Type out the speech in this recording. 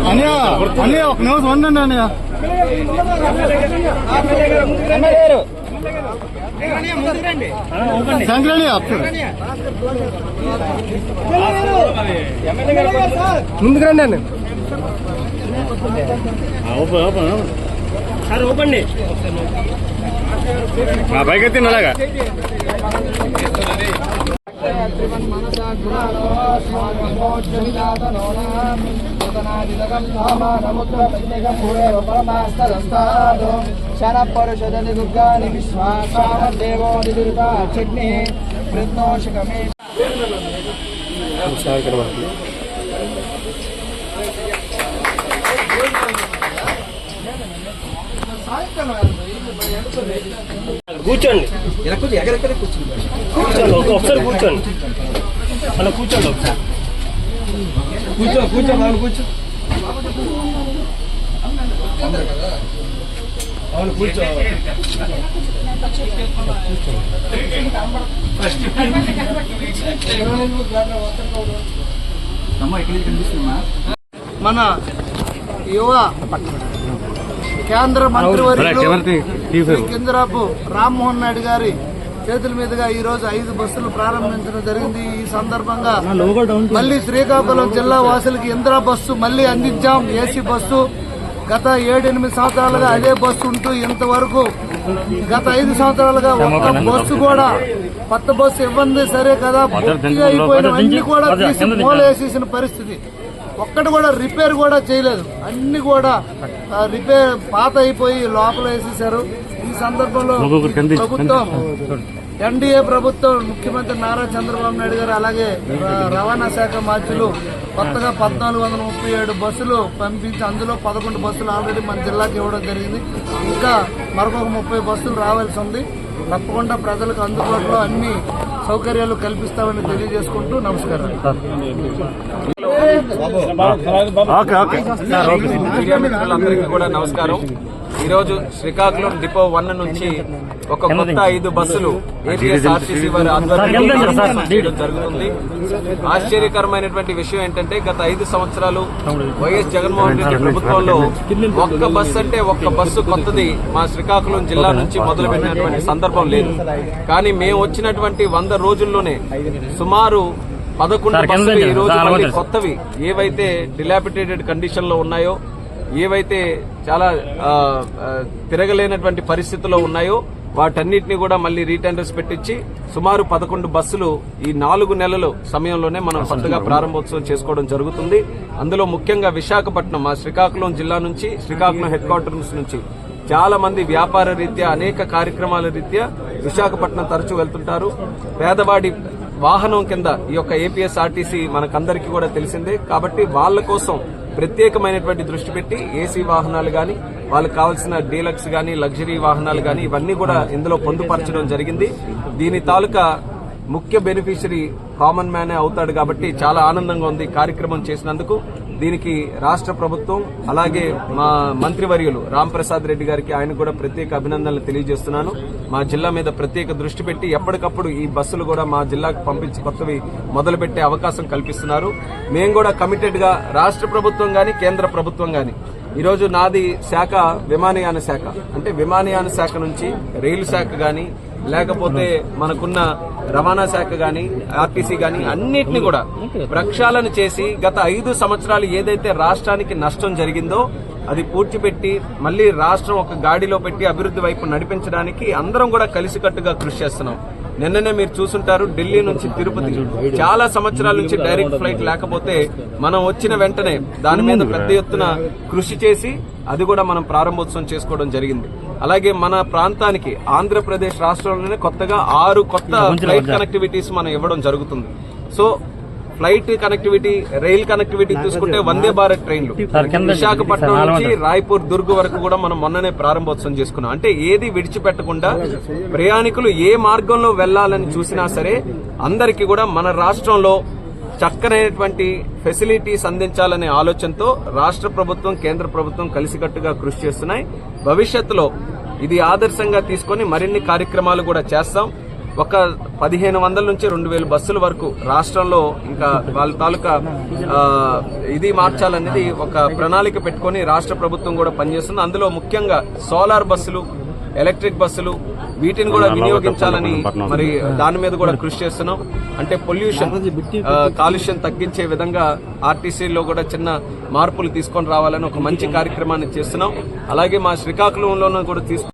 అన్నయ్య ఒక నిమిషం ఉండండి అన్నయ్య. శంకరని ముందుకు రండి అండి. సార్ ఓపండి బైక్ ఎత్తి అలాగా శరపరుషదని దుర్గాని విశ్వాసాదేవో నిదుర్గాగ్ని ప్రత్నోషకమే. కూర్చోండి కూర్చోండి ఒకసారి కూర్చోండి అలా కూర్చోండి ఒకసారి కూర్చో వాళ్ళు కూర్చో అవును కూర్చో. మన యువ కేంద్ర మంత్రివర్యులు కింజరాపు రామ్మోహన్ నాయుడు గారి చేతుల మీదుగా ఈ రోజు 5 బస్సులు ప్రారంభించడం జరిగింది. ఈ సందర్భంగా మళ్లీ శ్రీకాకుళం జిల్లా వాసులకి ఇందిరా బస్సు మళ్లీ అందించాం. ఏసీ బస్సు గత 7-8 సంవత్సరాలుగా అదే బస్సు ఉంటూ ఇంతవరకు గత 5 సంవత్సరాలుగా ఒక్క బస్సు కూడా కొత్త బస్సు ఇవ్వండి సరే కదా, పూర్తిగా అయిపోయినవన్నీ కూడా తీసి మూలేసేసిన పరిస్థితి. ఒక్కటి కూడా రిపేర్ కూడా చేయలేదు, అన్ని కూడా రిపేర్ పాత అయిపోయి లోపల వేసేశారు. ఈ సందర్భంలో ప్రభుత్వం ఎన్డీఏ ప్రభుత్వం ముఖ్యమంత్రి నారా చంద్రబాబు నాయుడు గారు అలాగే రవాణా శాఖ మంత్రులు కొత్తగా 1437 బస్సులు పంపించి అందులో 11 బస్సులు ఆల్రెడీ మన జిల్లాకి ఇవ్వడం జరిగింది. ఇంకా మరొక 30 బస్సులు రావాల్సి ఉంది. తప్పకుండా ప్రజలకు అందుబాటులో అన్ని సౌకర్యాలు కల్పిస్తామని తెలియజేసుకుంటూ నమస్కారం. అందరికీ కూడా నమస్కారం. ఈరోజు శ్రీకాకుళం డిపో 1 నుంచి ఒక కొత్త 5 బస్సులు ఏపీఎస్ఆర్టీసీ వారి ఆధ్వర్యంలో చేయడం జరుగుతుంది. ఆశ్చర్యకరమైనటువంటి విషయం ఏంటంటే గత 5 సంవత్సరాలు వైఎస్ జగన్మోహన్ రెడ్డి ప్రభుత్వంలో ఒక్క బస్సు అంటే ఒక్క బస్సు కొత్తది మా శ్రీకాకుళం జిల్లా నుంచి మొదలుపెట్టినటువంటి సందర్భం లేదు. కానీ మేము వచ్చినటువంటి 100 రోజుల్లోనే సుమారు 11 బస్సులు ఈ రోజు మళ్ళీ కొత్తవి ఏవైతే డిలాపిటేటెడ్ కండిషన్ లో ఉన్నాయో, ఏవైతే చాలా తిరగలేనటువంటి పరిస్థితుల్లో ఉన్నాయో వాటన్నిటిని కూడా మళ్లీ రీటెండర్స్ పెట్టించి సుమారు 11 బస్సులు ఈ 4 నెలల సమయంలోనే మనం కొత్తగా ప్రారంభోత్సవం చేసుకోవడం జరుగుతుంది. అందులో ముఖ్యంగా విశాఖపట్నం మా శ్రీకాకుళం జిల్లా నుంచి, శ్రీకాకుళం హెడ్ క్వార్టర్స్ నుంచి చాలా మంది వ్యాపార రీత్యా అనేక కార్యక్రమాల రీత్యా విశాఖపట్నం తరచూ వెళ్తుంటారు. పేదవాడి వాహనం కింద ఈ యొక్క ఏపీఎస్ఆర్టీసీ మనకందరికీ కూడా తెలిసిందే. కాబట్టి వాళ్ల కోసం ప్రత్యేకమైనటువంటి దృష్టి పెట్టి ఏసీ వాహనాలు గాని, వాళ్ళకి కావాల్సిన డీలక్స్ గాని, లగ్జరీ వాహనాలు గాని ఇవన్నీ కూడా ఇందులో పొందుపరచడం జరిగింది. దీని తాలూకా ముఖ్య బెనిఫిషరీ కామన్ మ్యానే అవుతాడు కాబట్టి చాలా ఆనందంగా ఉంది కార్యక్రమం చేసినందుకు. దీనికి రాష్ట్ర ప్రభుత్వం అలాగే మా మంత్రివర్యులు రాంప్రసాద్ రెడ్డి గారికి ఆయన కూడా ప్రత్యేక అభినందనలు తెలియజేస్తున్నాను. మా జిల్లా మీద ప్రత్యేక దృష్టి పెట్టి ఎప్పటికప్పుడు ఈ బస్సులు కూడా మా జిల్లాకు పంపించి కొత్తవి మొదలుపెట్టే అవకాశం కల్పిస్తున్నారు. మేము కూడా కమిటెడ్ గా రాష్ట్ర ప్రభుత్వం గాని, కేంద్ర ప్రభుత్వం గాని ఈరోజు నాది శాఖ విమానయాన శాఖ, అంటే విమానయాన శాఖ నుంచి రైలు శాఖ గాని, లేకపోతే మనకున్న రవాణా శాఖ గాని, ఆర్టీసీ గాని అన్నిటిని కూడా ప్రక్షాళన చేసి గత 5 సంవత్సరాలు ఏదైతే రాష్ట్రానికి నష్టం జరిగిందో అది పూడ్చిపెట్టి మళ్లీ రాష్ట్రం ఒక గాడిలో పెట్టి అభివృద్ధి వైపు నడిపించడానికి అందరం కూడా కలిసికట్టుగా కృషి చేస్తున్నాం. నిన్ననే మీరు చూసుంటారు, ఢిల్లీ నుంచి తిరుపతి చాలా సంవత్సరాల నుంచి డైరెక్ట్ ఫ్లైట్ లేకపోతే మనం వచ్చిన వెంటనే దాని మీద పెద్ద ఎత్తున కృషి చేసి అది కూడా మనం ప్రారంభోత్సవం చేసుకోవడం జరిగింది. అలాగే మన ప్రాంతానికి ఆంధ్రప్రదేశ్ రాష్ట్రంలోనే కొత్తగా 6 కొత్త ఫ్లైట్ కనెక్టివిటీస్ మనం ఇవ్వడం జరుగుతుంది. So flight connectivity, rail connectivity చూసుకుంటే వందే భారత్ ట్రైన్లు విశాఖపట్నం నుంచి రాయ్పూర్, దుర్గ్ వరకు కూడా మనం మొన్ననే ప్రారంభోత్సవం చేసుకున్నాం. అంటే ఏది విడిచిపెట్టకుండా ప్రయాణికులు ఏ మార్గంలో వెళ్లాలని చూసినా సరే అందరికీ కూడా మన రాష్ట్రంలో చక్కనైనటువంటి ఫెసిలిటీస్ అందించాలనే ఆలోచనతో రాష్ట్ర ప్రభుత్వం, కేంద్ర ప్రభుత్వం కలిసికట్టుగా కృషి చేస్తున్నాయి. భవిష్యత్తులో ఇది ఆదర్శంగా తీసుకొని మరిన్ని కార్యక్రమాలు కూడా చేస్తాం. ఒక 1500 నుంచి 2000 బస్సుల వరకు రాష్ట్రంలో ఇంకా వాళ్ళ తాలూకా ఇది మార్చాలనేది ఒక ప్రణాళిక పెట్టుకుని రాష్ట్ర ప్రభుత్వం కూడా పనిచేస్తుంది. అందులో ముఖ్యంగా సోలార్ బస్సులు, ఎలక్ట్రిక్ బస్సులు వీటిని కూడా వినియోగించాలని మరి దాని మీద కూడా కృషి చేస్తున్నాం. అంటే పొల్యూషన్ కాలుష్యం తగ్గించే విధంగా ఆర్టీసీలో కూడా చిన్న మార్పులు తీసుకొని రావాలని ఒక మంచి కార్యక్రమాన్ని చేస్తున్నాం. అలాగే మా శ్రీకాకుళంలోనూ కూడా